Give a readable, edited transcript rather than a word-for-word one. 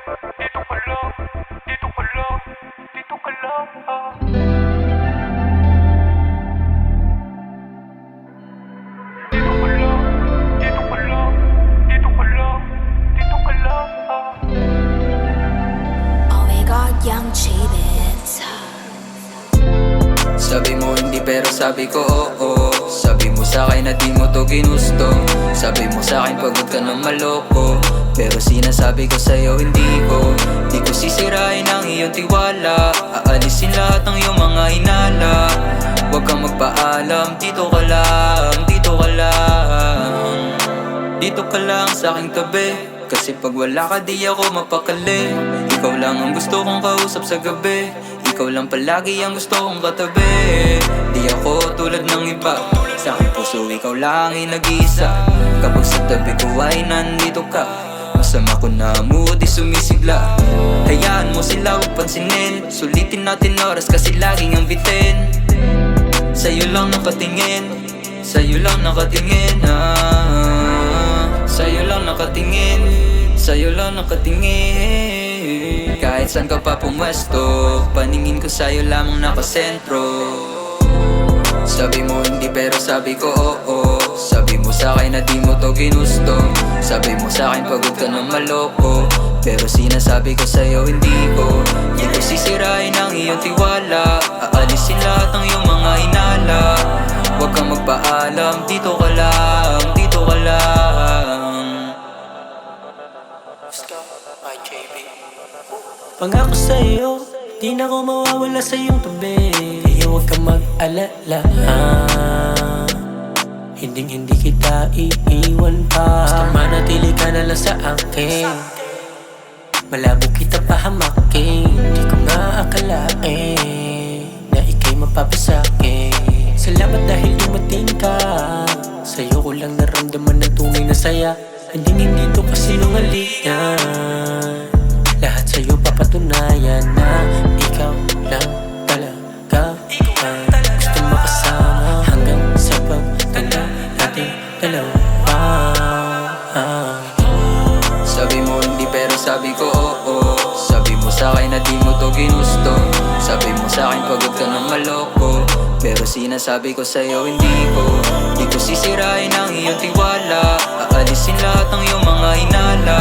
dito ka lang, dito ka lang, dito ka lang. Dito ka lang, dito ka lang, dito ka lang, dito ka lang. Oh my God, Young Chavez. Sabi mo hindi pero sabi ko oo. Sabi mo sa'kin na di mo to ginusto. Sabi mo sa'kin pagod ka na maloko. Pero sinasabi ko sa'yo hindi ko. Di ko sisirain ang iyong tiwala. Aalisin lahat ng iyong mga hinala. Huwag kang magpaalam, dito ka lang, dito ka lang. Dito ka lang sa aking tabi. Kasi pag wala ka di ako mapakali. Ikaw lang ang gusto kong kausap sa gabi. Ikaw lang palagi ang gusto kong katabi. Di ako tulad ng iba. Sa aking puso ikaw lang ay nag-iisa. Kapag sa tabi ko ay nandito ka, masama ko na mood di sumisigla. Hayaan mo sila huwag pansinin. Sulitin natin oras kasi laging ang bitin. Sa'yo lang nakatingin, sa'yo lang nakatingin, sa'yo lang nakatingin, sa'yo lang nakatingin. Kahit saan ka pa pumwesto, paningin ko sa'yo lamang nakasentro. Sabi mo hindi pero sabi ko oo. Sabi mo sa'kin na di mo to ginusto. Sabi mo sa'kin pagod ka na maloko. Pero sinasabi ko sa'yo hindi ko. Di ko sisirain ang iyong tiwala. Aalisin lahat ng iyong mga hinala. Huwag kang magpaalam, dito ka lang, dito ka lang. Let's go, my JB. Pangako sa'yo, di na ako mawawala sa iyong tabi. Kaya huwag kang mag-alala, hindi kita iiwan pa. Basta manatili ka na lang sa akin. Malabo kita pahamakin. Di ko maakalain na ika'y mapapasakin. Salamat dahil dumating ka. Sa'yo ko lang naramdaman ng tunay na saya. Hindi to kasinungalingan. Lahat sa'yo papatunayan na ikaw lang talaga ang gusto makasama hanggang sa pagtanda nating dalawa. Sabi mo hindi pero sabi ko oo. Sabi mo sa'kin na di mo to ginusto. Sabi mo sa'kin pagod ka na maloko. Pero sinasabi ko sa'yo hindi ko. Di ko sisirain ang iyong tiwala. Aalisin lahat ng iyong mga hinala.